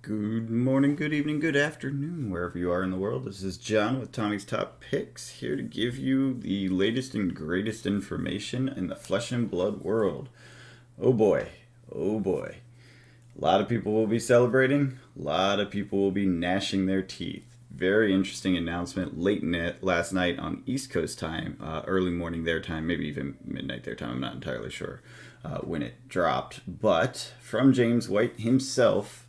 Good morning, good evening, good afternoon, wherever you are in the world. This is John with Tommy's Top Picks, here to give you the latest and greatest information in the flesh and blood world. Oh boy, oh boy. A lot of people will be celebrating, a lot of people will be gnashing their teeth. Very interesting announcement last night on East Coast time, early morning their time, maybe even midnight their time, I'm not entirely sure when it dropped. But from James White himself,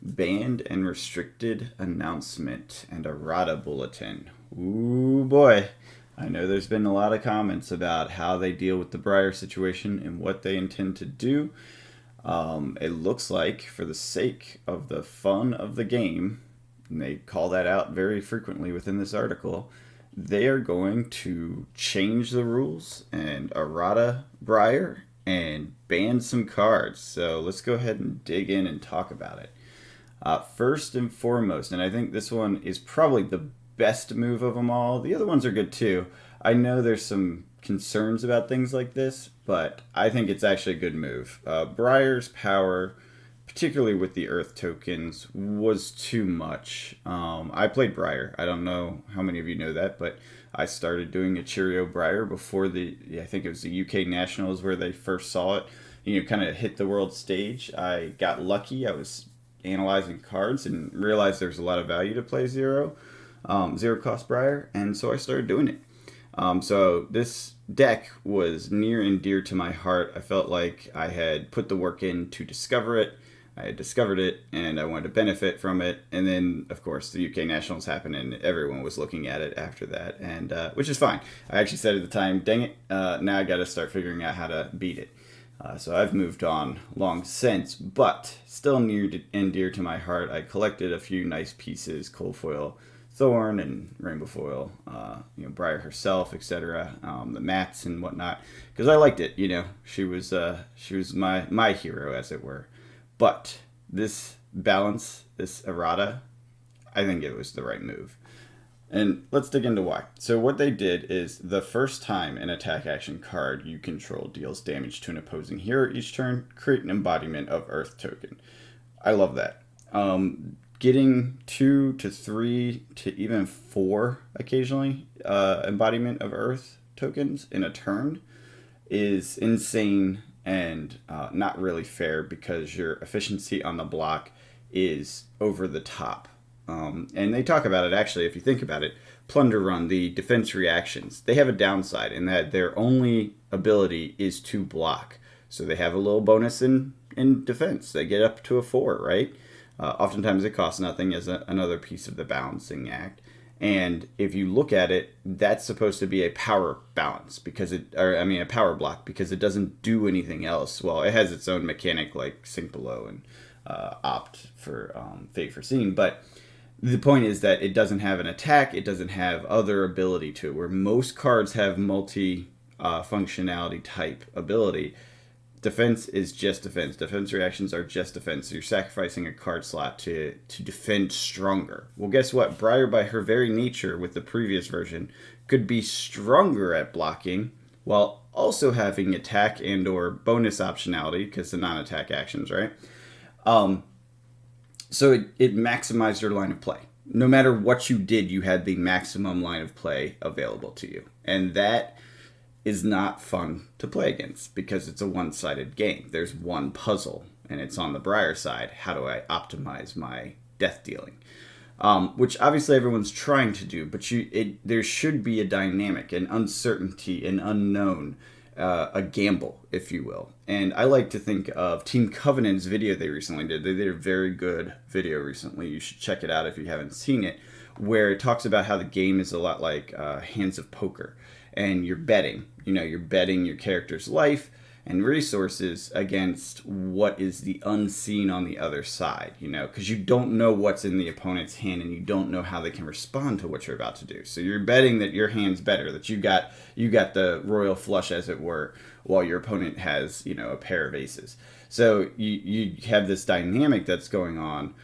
banned and restricted announcement and errata bulletin. Ooh boy. I know there's been a lot of comments about how they deal with the Briar situation and what they intend to do. It looks like, for the sake of the fun of the game, and they call that out very frequently within this article, they are going to change the rules and errata Briar and ban some cards. So let's go ahead and dig in and talk about it. First and foremost, and I think this one is probably the best move of them all. The other ones are good too. I know there's some concerns about things like this, but I think it's actually a good move. Briar's power, particularly with the Earth tokens, was too much. I played Briar. I don't know how many of you know that, but I started doing a Cheerio Briar before I think it was the UK Nationals where they first saw it. Kind of hit the world stage. I got lucky. I was analyzing cards and realized there's a lot of value to play zero cost Briar, and so I started doing it. So this deck was near and dear to my heart. I felt like I had put the work in to discover it. I had discovered it and I wanted to benefit from it. And then, of course, the UK Nationals happened and everyone was looking at it after that, and which is fine. I actually said at the time, dang it, now I got to start figuring out how to beat it. So I've moved on long since, but still near and dear to my heart. I collected a few nice pieces, Cold Foil Thorn and Rainbow Foil, Briar herself, etc., the mats and whatnot, because I liked it. She was my hero, as it were. But this balance, this errata, I think it was the right move. And let's dig into why. So what they did is, the first time an attack action card you control deals damage to an opposing hero each turn, create an embodiment of Earth token. I love that. Getting 2 to 3 to even 4 occasionally embodiment of Earth tokens in a turn is insane and not really fair, because your efficiency on the block is over the top. And they talk about it, actually, if you think about it. Plunder Run, the defense reactions, they have a downside in that their only ability is to block. So they have a little bonus in defense. They get up to a 4, right? Oftentimes it costs nothing as another piece of the balancing act. And if you look at it, that's supposed to be a power balance, a power block, because it doesn't do anything else. Well, it has its own mechanic like Sink Below and Opt for Fate Foreseen, but the point is that it doesn't have an attack, it doesn't have other ability to it, where most cards have multi-functionality type ability. Defense is just defense. Defense reactions are just defense. So you're sacrificing a card slot to defend stronger. Well, guess what? Briar, by her very nature with the previous version, could be stronger at blocking while also having attack and or bonus optionality, because the non-attack actions, right? So it maximized your line of play. No matter what you did, you had the maximum line of play available to you. And that is not fun to play against, because it's a one-sided game. There's one puzzle, and it's on the Briar side. How do I optimize my death dealing? Which obviously everyone's trying to do, but there should be a dynamic, an uncertainty, an unknown, a gamble, if you will. And I like to think of Team Covenant's video they recently did. They did a very good video recently. You should check it out if you haven't seen it, where it talks about how the game is a lot like hands of poker. And you're betting. You're betting your character's life and resources against what is the unseen on the other side, because you don't know what's in the opponent's hand and you don't know how they can respond to what you're about to do. So you're betting that your hand's better, that you got the royal flush, as it were, while your opponent has, a pair of aces. So you have this dynamic that's going on,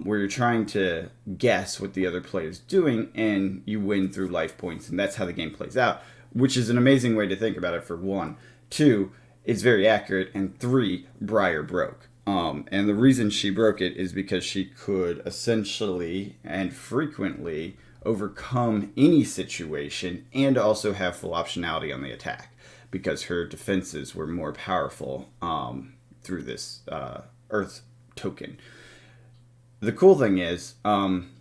where you're trying to guess what the other player is doing, and you win through life points, and that's how the game plays out, which is an amazing way to think about it, for one. 2, it's very accurate, and 3, Briar broke. And the reason she broke it is because she could essentially and frequently overcome any situation and also have full optionality on the attack because her defenses were more powerful through this Earth token. The cool thing is,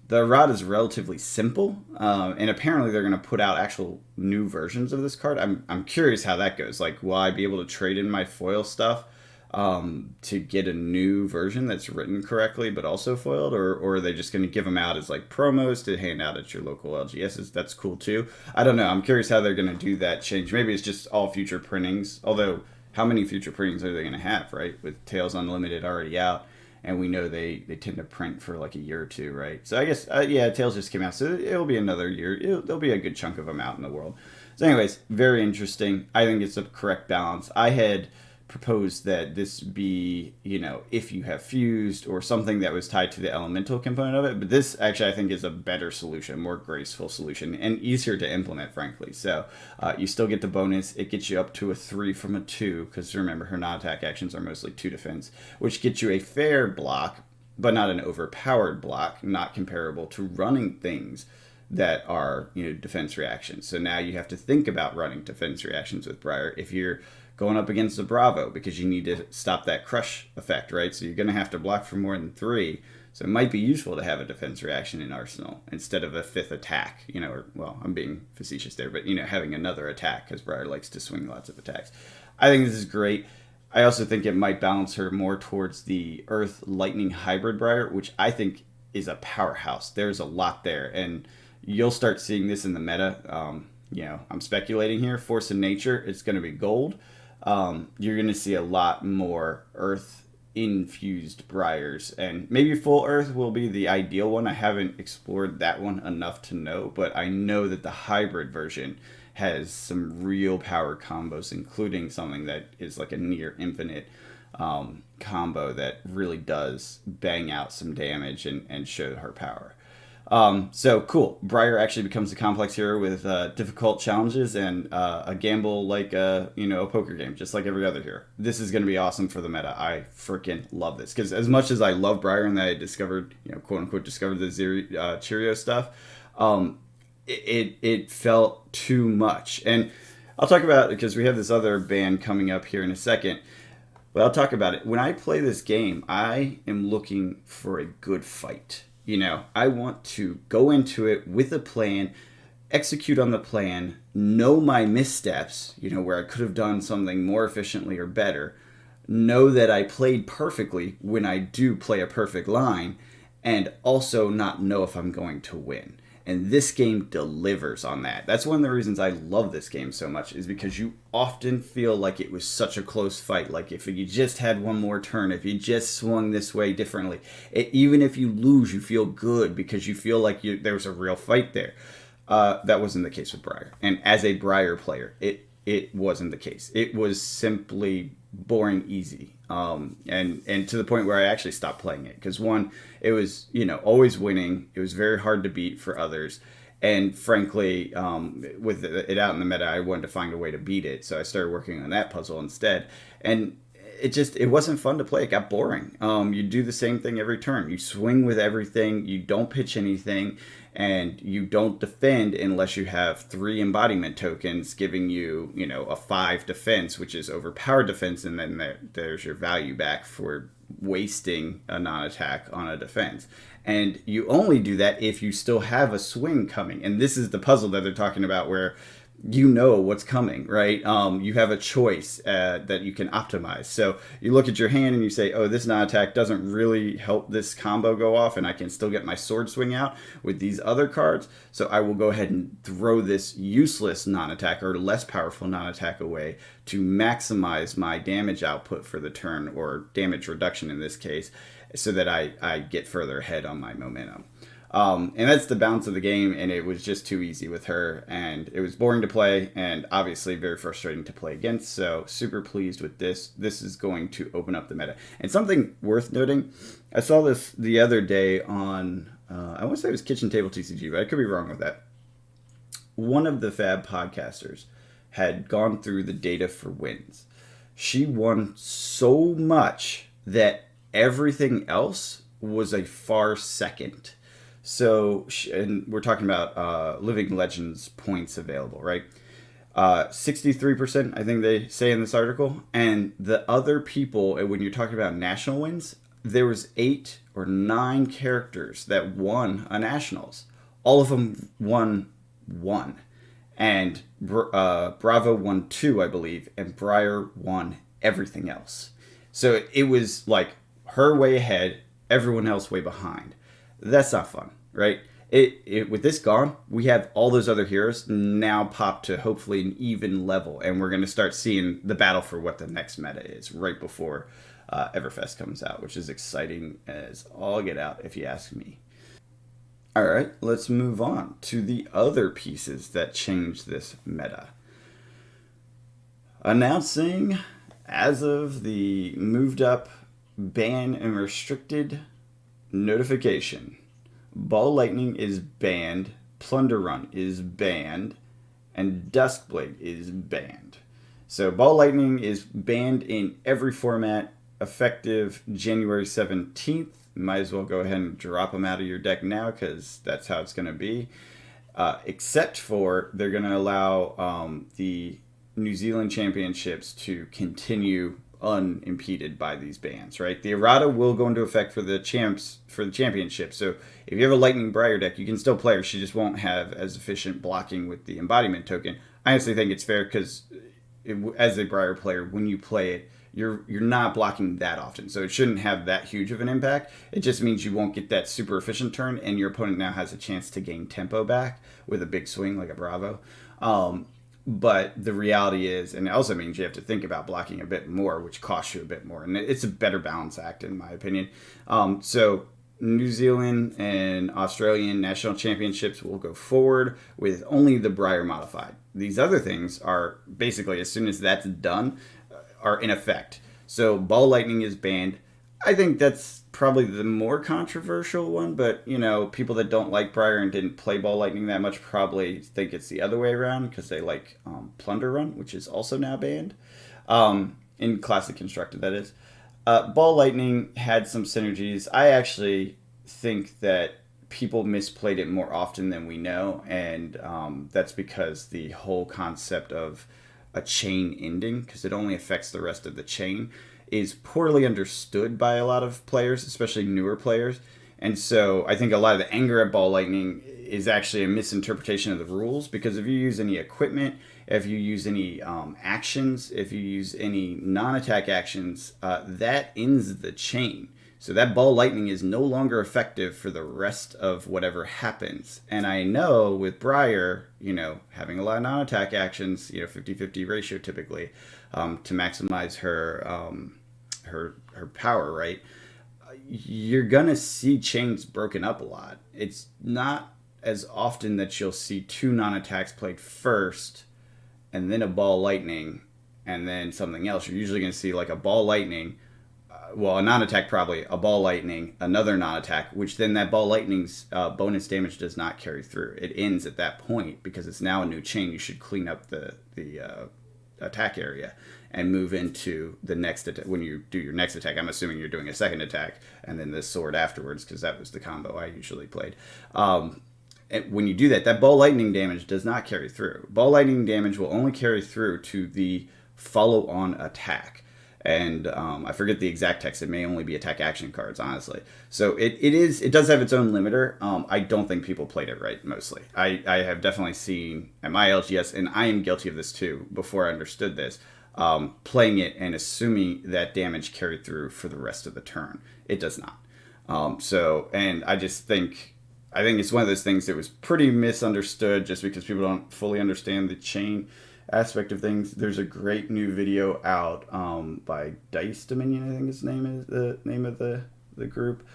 the rod is relatively simple, and apparently they're going to put out actual new versions of this card. I'm curious how that goes. Like, will I be able to trade in my foil stuff to get a new version that's written correctly but also foiled, or are they just going to give them out as like promos to hand out at your local LGSs? That's cool too. I don't know. I'm curious how they're going to do that change. Maybe it's just all future printings. Although, how many future printings are they going to have, right? With Tales Unlimited already out. And we know they tend to print for like a year or two, right? So I guess, yeah, Tales just came out, so it'll be another year. There'll be a good chunk of them out in the world. So anyways, very interesting. I think it's a correct balance. I had proposed that this be, if you have fused or something that was tied to the elemental component of it. But this actually, I think, is a better solution, more graceful solution, and easier to implement, frankly. So you still get the bonus. It gets you up to a 3 from a 2, because remember, her non-attack actions are mostly 2 defense, which gets you a fair block, but not an overpowered block, not comparable to running things that are, defense reactions. So now you have to think about running defense reactions with Briar if you're going up against a Bravo, because you need to stop that crush effect, right? So you're going to have to block for more than 3. So it might be useful to have a defense reaction in Arsenal instead of a 5th attack, or, well, I'm being facetious there, but, having another attack, because Briar likes to swing lots of attacks. I think this is great. I also think it might balance her more towards the Earth Lightning hybrid Briar, which I think is a powerhouse. There's a lot there, and you'll start seeing this in the meta. I'm speculating here. Force of Nature, it's going to be gold. You're going to see a lot more Earth-infused Briars, and maybe full Earth will be the ideal one. I haven't explored that one enough to know, but I know that the hybrid version has some real power combos, including something that is like a near infinite combo that really does bang out some damage and show her power. So cool. Briar actually becomes a complex hero with difficult challenges and a gamble like a poker game, just like every other hero. This is going to be awesome for the meta. I freaking love this, because as much as I love Briar and that I discovered, quote unquote, discovered the Cheerio stuff, it felt too much. And I'll talk about it because we have this other band coming up here in a second. But I'll talk about it. When I play this game, I am looking for a good fight. I want to go into it with a plan, execute on the plan, know my missteps, where I could have done something more efficiently or better, know that I played perfectly when I do play a perfect line, and also not know if I'm going to win. And this game delivers on that. That's one of the reasons I love this game so much, is because you often feel like it was such a close fight. Like if you just had one more turn, if you just swung this way differently, even if you lose, you feel good because you feel like there was a real fight there. That wasn't the case with Briar. And as a Briar player, it wasn't the case. It was simply boring easy. And to the point where I actually stopped playing it, because one, it was always winning. It was very hard to beat for others, and frankly, with it out in the meta, I wanted to find a way to beat it, so I started working on that puzzle instead. And it wasn't fun to play. It got boring. You do the same thing every turn. You swing with everything. You don't pitch anything, and you don't defend unless you have 3 embodiment tokens giving you, a 5 defense, which is overpowered defense, and then there's your value back for wasting a non-attack on a defense. And you only do that if you still have a swing coming. And this is the puzzle that they're talking about, where what's coming, right? You have a choice that you can optimize. So you look at your hand and you say, oh, this non-attack doesn't really help this combo go off, and I can still get my sword swing out with these other cards. So I will go ahead and throw this useless non-attack or less powerful non-attack away to maximize my damage output for the turn, or damage reduction in this case, so that I get further ahead on my momentum. And that's the balance of the game, and it was just too easy with her, and it was boring to play, and obviously very frustrating to play against. So super pleased with this. This is going to open up the meta. And something worth noting, I saw this the other day on, I want to say it was Kitchen Table TCG, but I could be wrong with that. One of the Fab podcasters had gone through the data for wins. She won so much that everything else was a far second. So, and we're talking about Living Legends points available, right? 63%, I think they say in this article. And the other people, when you're talking about national wins, there was 8 or 9 characters that won a nationals. All of them won 1. And Bravo won 2, I believe, and Briar won everything else. So it was like her way ahead, everyone else way behind. That's not fun, right? With this gone, we have all those other heroes now pop to hopefully an even level, and we're going to start seeing the battle for what the next meta is right before Everfest comes out, which is exciting as all get out, if you ask me. All right, let's move on to the other pieces that change this meta. Announcing, as of the moved up ban and restricted notification, Ball Lightning is banned, Plunder Run is banned, and Duskblade is banned. So Ball Lightning is banned in every format effective January 17th. Might as well go ahead and drop them out of your deck now because that's how it's going to be. Except for they're going to allow the New Zealand Championships to continue unimpeded by these bans, right? The errata will go into effect for the championship. So if you have a Lightning Briar deck, you can still play her. She just won't have as efficient blocking with the embodiment token. I honestly think it's fair because as a Briar player, when you play it, you're not blocking that often, so it shouldn't have that huge of an impact. It just means you won't get that super efficient turn, and your opponent now has a chance to gain tempo back with a big swing like a Bravo. But the reality is, and it also means you have to think about blocking a bit more, which costs you a bit more, and it's a better balance act in my opinion. So New Zealand and Australian national championships will go forward with only the Briar modified. These other things are basically, as soon as that's done, are in effect. So Ball Lightning is banned. I think that's probably the more controversial one, but people that don't like Briar and didn't play Ball Lightning that much probably think it's the other way around because they like Plunder Run, which is also now banned in Classic Constructed, that is. Ball Lightning had some synergies. I actually think that people misplayed it more often than we know, and that's because the whole concept of a chain ending, because it only affects the rest of the chain, is poorly understood by a lot of players, especially newer players. And so I think a lot of the anger at Ball Lightning is actually a misinterpretation of the rules, because if you use any equipment, if you use any actions, if you use any non-attack actions, that ends the chain. So that Ball Lightning is no longer effective for the rest of whatever happens. And I know with Briar, having a lot of non-attack actions, 50-50 ratio typically, to maximize her power, right? You're going to see chains broken up a lot. It's not as often that you'll see 2 non-attacks played first and then a Ball Lightning and then something else. You're usually going to see like a Ball Lightning, a non-attack probably, a Ball Lightning, another non-attack, which then that Ball Lightning's bonus damage does not carry through. It ends at that point because it's now a new chain. You should clean up the attack area and move into the next attack. When you do your next attack, I'm assuming you're doing a second attack and then the sword afterwards, because that was the combo I usually played. And when you do that, that Ball Lightning damage does not carry through. Ball Lightning damage will only carry through to the follow-on attack. And I forget the exact text. It may only be attack action cards, honestly. So it does have its own limiter. I don't think people played it right, mostly. I have definitely seen at my LGS, and I am guilty of this too, before I understood this, playing it and assuming that damage carried through for the rest of the turn. It does not. And I just think it's one of those things that was pretty misunderstood just because people don't fully understand the chain aspect of things. There's a great new video out by Dice Dominion, I think his name is the name of the group.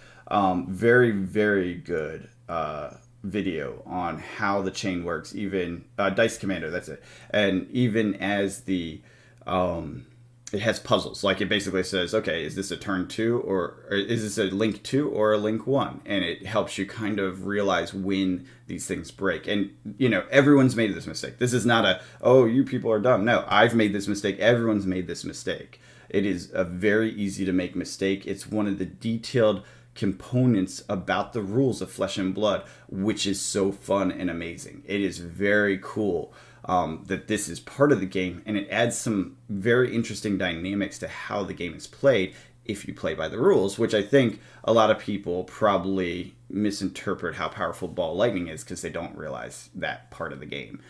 Very, very good video on how the chain works, even Dice Commando, that's it. And even as the it has puzzles. Like, it basically says, okay, is this a turn 2 or is this a link 2 or a link 1? And it helps you kind of realize when these things break. And, everyone's made this mistake. This is not you people are dumb. No, I've made this mistake. Everyone's made this mistake. It is a very easy to make mistake. It's one of the detailed components about the rules of Flesh and Blood, which is so fun and amazing. It is very cool that this is part of the game, and it adds some very interesting dynamics to how the game is played if you play by the rules, which I think a lot of people probably misinterpret how powerful ball lightning is because they don't realize that part of the game.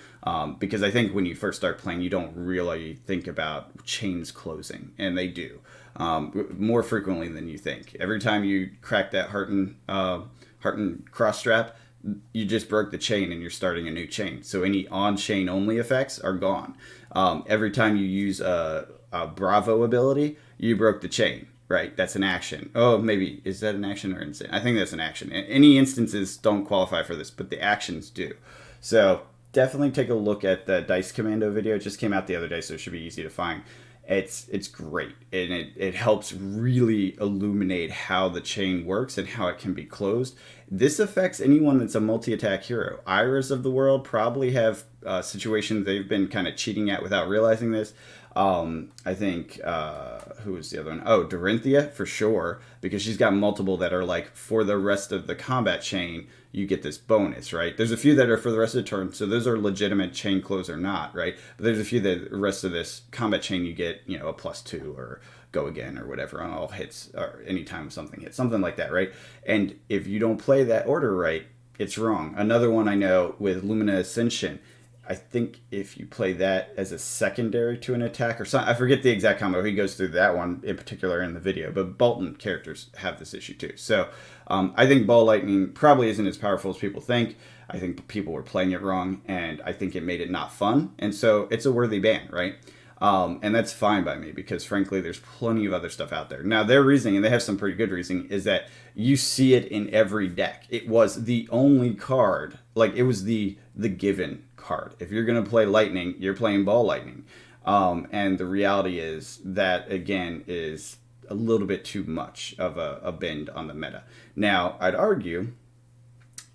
Because I think when you first start playing, you don't really think about chains closing, and they do more frequently than you think. Every time you crack that Hearten cross strap, you just broke the chain and you're starting a new chain. So any on-chain only effects are gone. Every time you use a Bravo ability, you broke the chain. Right, that's an action. Oh, maybe, is that an action or instant? I think that's an action. Any instances don't qualify for this, but the actions do. So definitely take a look at the Dice Commando video. It just came out the other day, so it should be easy to find. It's great, and it helps really illuminate how the chain works and how it can be closed. This affects anyone that's a multi-attack hero. Iras of the world probably have situations they've been kind of cheating at without realizing this. I think, who was the other one? Oh, Dorinthia, for sure, because she's got multiple that are like, for the rest of the combat chain, you get this bonus, right? There's a few that are for the rest of the turn, so those are legitimate chain close or not, right? But there's a few that the rest of this combat chain, you get, you know, a +2 or go again or whatever on all hits, or anytime something hits, something like that, right? And if you don't play that order right, it's wrong. Another one I know with Lumina Ascension, I think if you play that as a secondary to an attack or something, I forget the exact combo. He goes through that one in particular in the video, but Bolton characters have this issue too. So I think Ball Lightning probably isn't as powerful as people think. I think people were playing it wrong, and I think it made it not fun. And so it's a worthy ban, right? And that's fine by me because, frankly, there's plenty of other stuff out there. Now, their reasoning, and they have some pretty good reasoning, is that you see it in every deck. It was the only card, like it was the given card. If you're going to play Lightning, you're playing Ball Lightning. And the reality is that, again, is a little bit too much of a bend on the meta. Now, I'd argue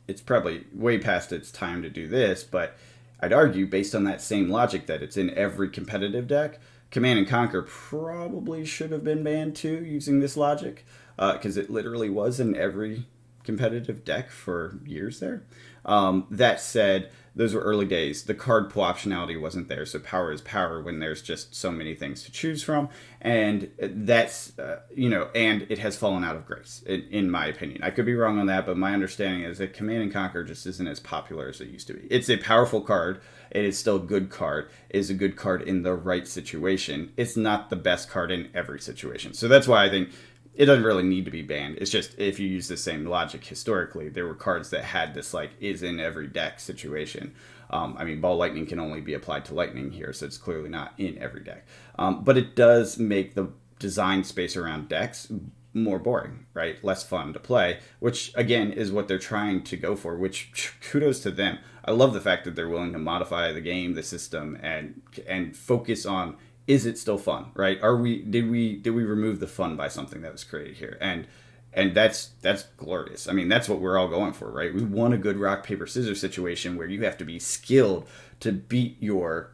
it's probably way past its time to do this, but I'd argue, based on that same logic that it's in every competitive deck, Command and Conquer probably should have been banned too, using this logic, because it literally was in every competitive deck for years there. That said, those were early days. The card pool optionality wasn't there, so power is power when there's just so many things to choose from, and that's, and it has fallen out of grace, in my opinion. I could be wrong on that, but my understanding is that Command and Conquer just isn't as popular as it used to be. It's a powerful card. It is still a good card. It is a good card in the right situation. It's not the best card in every situation. So that's why I think it doesn't really need to be banned. It's just, if you use the same logic historically, there were cards that had this, like, is in every deck situation. Ball Lightning can only be applied to Lightning here, so it's clearly not in every deck. But it does make the design space around decks more boring, right? Less fun to play, which, again, is what they're trying to go for, which kudos to them. I love the fact that they're willing to modify the game, the system, and focus on, is it still fun, right? Did we remove the fun by something that was created here? And that's glorious. I mean, that's what we're all going for, right? We want a good rock, paper, scissors situation where you have to be skilled to beat your,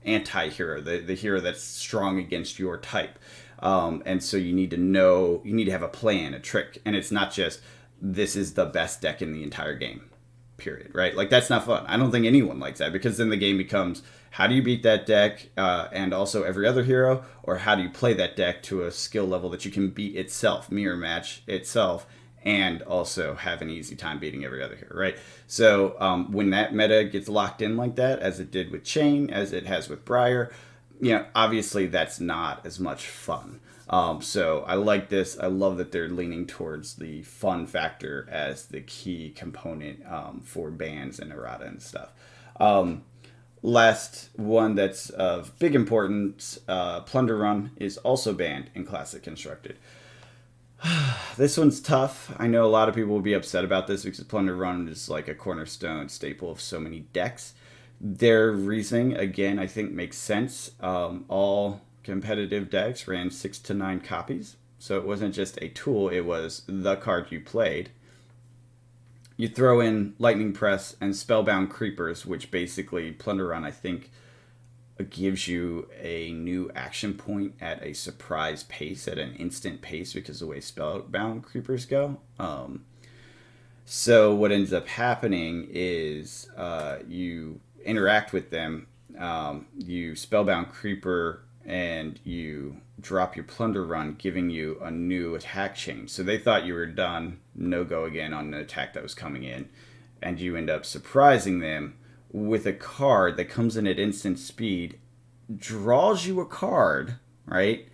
anti-hero, the hero that's strong against your type. And so you need to have a plan, a trick. And it's not just, this is the best deck in the entire game, period, right? Like, that's not fun. I don't think anyone likes that, because then the game becomes, how do you beat that deck and also every other hero, or how do you play that deck to a skill level that you can beat itself, mirror match itself, and also have an easy time beating every other hero, right? So when that meta gets locked in like that, as it did with Chain, as it has with Briar, obviously that's not as much fun. So I like this. I love that they're leaning towards the fun factor as the key component for bans and errata and stuff. Last one that's of big importance, Plunder Run is also banned in Classic Constructed. This one's tough. I know a lot of people will be upset about this because Plunder Run is like a cornerstone staple of so many decks. Their reasoning, again, I think makes sense. All competitive decks ran 6 to 9 copies, so it wasn't just a tool, it was the card you played. You throw in Lightning Press and Spellbound Creepers, which basically Plunder Run, I think, gives you a new action point at a surprise pace, at an instant pace, because of the way spellbound creepers go. So what ends up happening is you interact with them, you spellbound creeper, and you drop your plunder run, giving you a new attack chain. So they thought you were done, no go again on an attack that was coming in, and you end up surprising them with a card that comes in at instant speed, draws you a card, right?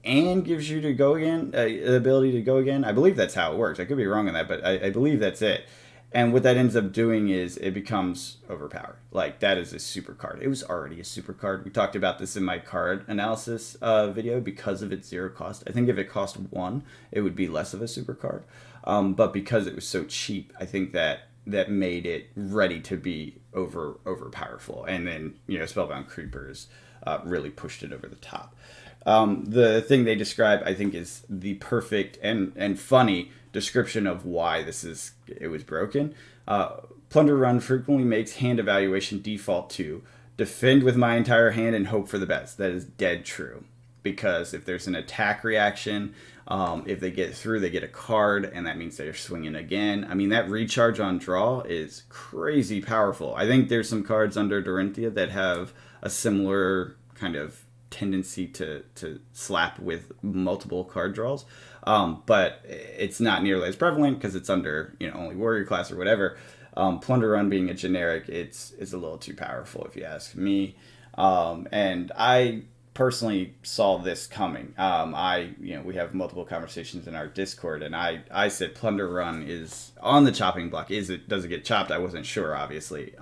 And gives you to go again, the ability to go again. I believe that's how it works. I could be wrong on that, but I believe that's it. And what that ends up doing is it becomes overpowered. Like, that is a super card. It was already a super card. We talked about this in my card analysis video because of its zero cost. I think if it cost 1, it would be less of a super card. But because it was so cheap, I think that made it ready to be overpowerful. And then, Spellbound Creepers really pushed it over the top. The thing they describe, I think, is the perfect and funny description of why it was broken. Plunder Run frequently makes hand evaluation default to defend with my entire hand and hope for the best. That is dead true. Because if there's an attack reaction, if they get through, they get a card, and that means they're swinging again. I mean, that recharge on draw is crazy powerful. I think there's some cards under Dorinthia that have a similar kind of tendency to slap with multiple card draws, but it's not nearly as prevalent because it's under only warrior class or whatever. Plunder Run being a generic, it's a little too powerful if you ask me, and I personally saw this coming. We have multiple conversations in our Discord, and I said Plunder Run is on the chopping block. Does it get chopped? I wasn't sure, obviously.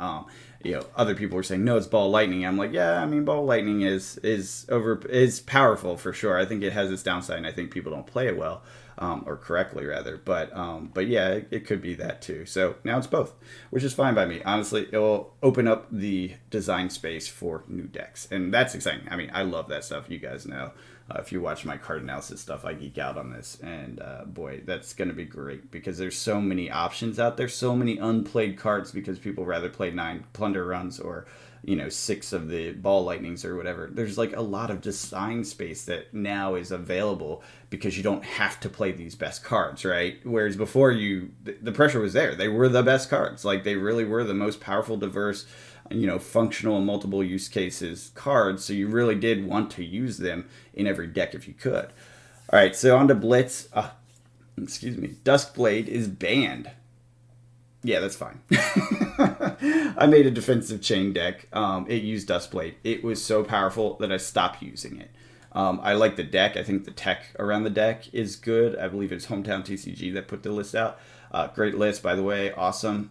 Other people were saying no, it's Ball Lightning. I'm like, yeah, I mean, Ball Lightning is powerful for sure. I think it has its downside, and I think people don't play it well, or correctly rather. But yeah, it could be that too. So now it's both, which is fine by me. Honestly, it will open up the design space for new decks, and that's exciting. I mean, I love that stuff. You guys know. If you watch my card analysis stuff, I geek out on this, and boy, that's going to be great because there's so many options out there, so many unplayed cards because people rather play 9 Plunder Runs or 6 of the Ball Lightnings or whatever. There's like a lot of design space that now is available because you don't have to play these best cards, right? Whereas before, the pressure was there. They were the best cards. Like, they really were the most powerful, diverse, functional and multiple use cases cards, so you really did want to use them in every deck if you could. All right, so on to Blitz. Duskblade is banned. Yeah, that's fine. I made a defensive chain deck. It used Duskblade. It was so powerful that I stopped using it. I like the deck. I think the tech around the deck is good. I believe it's Hometown TCG that put the list out. Great list, by the way. Awesome.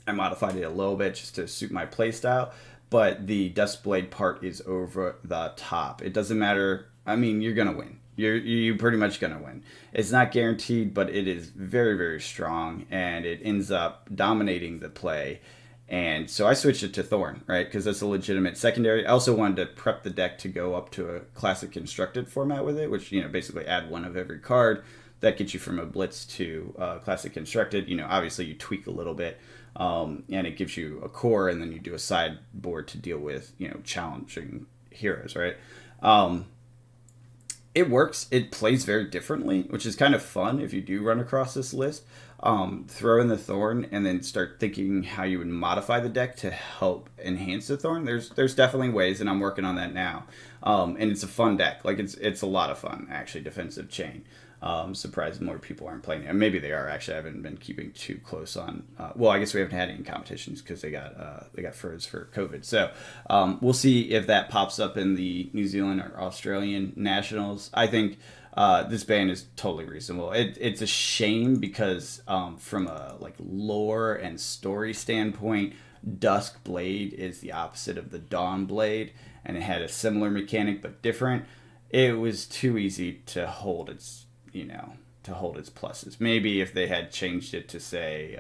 I modified it a little bit just to suit my playstyle, but the Duskblade part is over the top. It doesn't matter. I mean, you're going to win. You're pretty much going to win. It's not guaranteed, but it is very, very strong, and it ends up dominating the play. And so I switched it to Thorn, right, because that's a legitimate secondary. I also wanted to prep the deck to go up to a Classic Constructed format with it, which, basically add one of every card. That gets you from a Blitz to Classic Constructed. Obviously you tweak a little bit. And it gives you a core, and then you do a sideboard to deal with, challenging heroes, right? It works. It plays very differently, which is kind of fun if you do run across this list. Throw in the Thorn and then start thinking how you would modify the deck to help enhance the Thorn. There's definitely ways, and I'm working on that now. And it's a fun deck. Like, it's a lot of fun, actually, defensive chain. Surprised more people aren't playing it. And maybe they are, actually. I haven't been keeping too close on. I guess we haven't had any competitions because they got froze for COVID. So we'll see if that pops up in the New Zealand or Australian nationals. I think this ban is totally reasonable. It's a shame because from a lore and story standpoint, Duskblade is the opposite of the Dawnblade, and it had a similar mechanic but different. It was too easy to hold its pluses. Maybe if they had changed it to say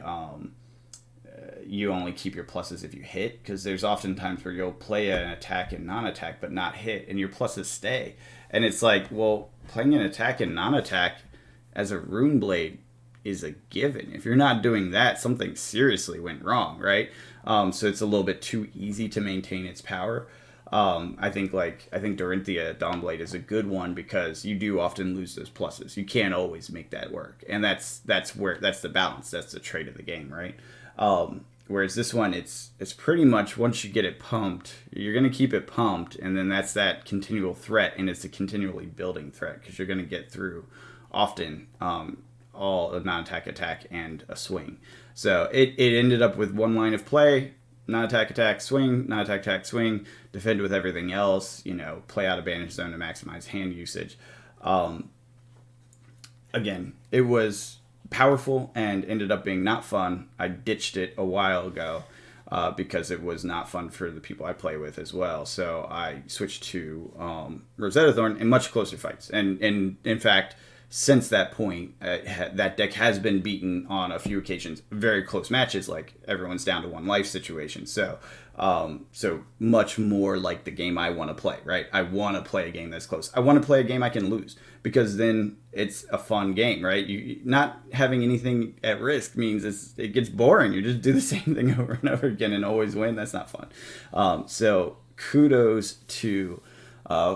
you only keep your pluses if you hit, because there's often times where you'll play an attack and non-attack but not hit, and your pluses stay. And it's like, well, playing an attack and non-attack as a Rune Blade is a given. If you're not doing that, something seriously went wrong, right? So it's a little bit too easy to maintain its power. I think Dorinthia Dawnblade is a good one because you do often lose those pluses. You can't always make that work, and that's the balance. That's the trait of the game, right? Whereas this one, it's pretty much once you get it pumped, you're going to keep it pumped, and then that's that continual threat, and it's a continually building threat because you're going to get through often all a non-attack, and a swing. So it ended up with one line of play: non-attack, swing, non-attack, swing, defend with everything else, play out of banish zone to maximize hand usage. Again, it was powerful and ended up being not fun. I ditched it a while ago because it was not fun for the people I play with as well. So I switched to Rosetta Thorn in much closer fights. And in fact, since that point, that deck has been beaten on a few occasions, very close matches, like everyone's down to one life situation. So much more like the game I want to play, right? I want to play a game that's close. I want to play a game I can lose because then it's a fun game, right? You not having anything at risk means it gets boring. You just do the same thing over and over again and always win. That's not fun. So kudos to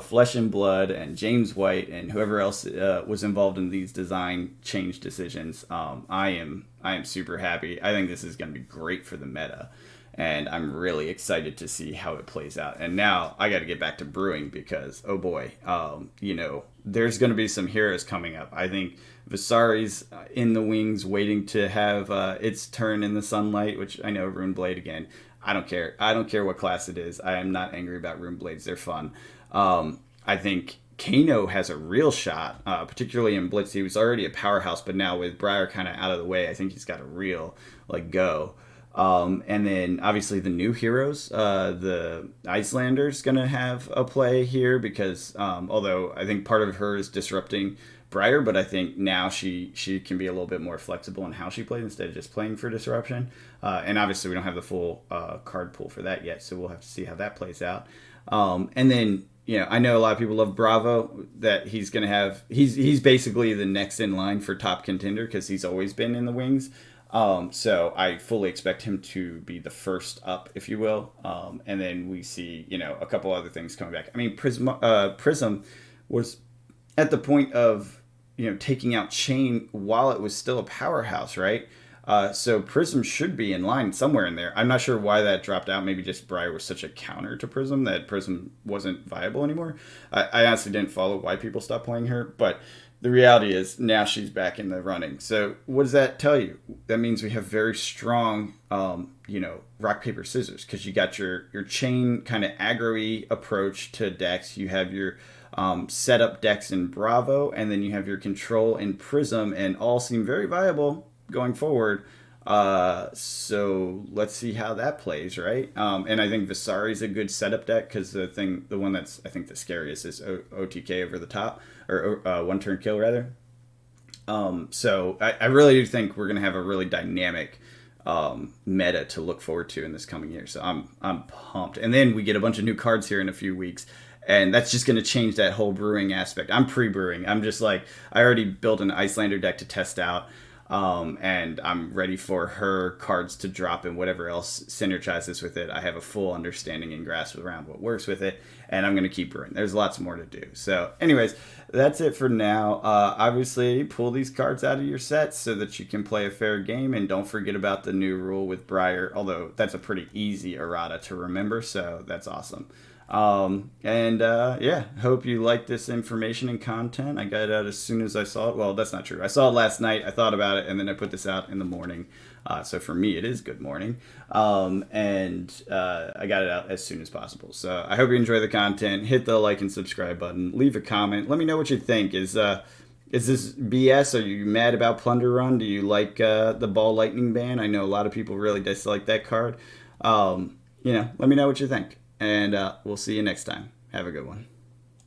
Flesh and Blood and James White and whoever else was involved in these design change decisions. I am super happy. I think this is going to be great for the meta, and I'm really excited to see how it plays out. And now I got to get back to brewing because, oh boy, there's going to be some heroes coming up. I think Visari's in the wings waiting to have its turn in the sunlight, which I know Rune Blade again. I don't care. I don't care what class it is. I am not angry about Rune Blades. They're fun. I think Kano has a real shot, particularly in Blitz. He was already a powerhouse, but now with Briar kind of out of the way, I think he's got a real go. And then obviously the new heroes, the Icelander's going to have a play here because although I think part of her is disrupting Briar, but I think now she can be a little bit more flexible in how she plays instead of just playing for disruption. And obviously we don't have the full card pool for that yet, so we'll have to see how that plays out. And then I know a lot of people love Bravo, that he's going to have he's basically the next in line for top contender because he's always been in the wings. So I fully expect him to be the first up, if you will. And then we see, a couple other things coming back. I mean, Prism was at the point of, taking out Chain while it was still a powerhouse, right? So Prism should be in line somewhere in there. I'm not sure why that dropped out. Maybe just Briar was such a counter to Prism that Prism wasn't viable anymore. I honestly didn't follow why people stopped playing her, but the reality is now she's back in the running. So what does that tell you? That means we have very strong, rock, paper, scissors, because you got your chain kind of aggro-y approach to decks. You have your setup decks in Bravo, and then you have your control in Prism, and all seem very viable going forward. So let's see how that plays, right? And I think Visari's a good setup deck because the one that's I think the scariest is OTK over the top, or one turn kill rather. So I really do think we're gonna have a really dynamic meta to look forward to in this coming year. So I'm pumped. And then we get a bunch of new cards here in a few weeks. And that's just going to change that whole brewing aspect. I'm pre-brewing. I'm just I already built an Icelander deck to test out. And I'm ready for her cards to drop and whatever else synergizes with it. I have a full understanding and grasp around what works with it, and I'm going to keep brewing. There's lots more to do. So anyways, that's it for now. Obviously, pull these cards out of your sets so that you can play a fair game, and don't forget about the new rule with Briar, although that's a pretty easy errata to remember, so that's awesome. Hope you like this information and content. I got it out as soon as I saw it. Well, that's not true. I saw it last night. I thought about it, and then I put this out in the morning. So for me, it is good morning. I got it out as soon as possible. So I hope you enjoy the content. Hit the like and subscribe button. Leave a comment. Let me know what you think. Is this BS? Are you mad about Plunder Run? Do you like the Ball Lightning ban? I know a lot of people really dislike that card. Let me know what you think. And we'll see you next time. Have a good one.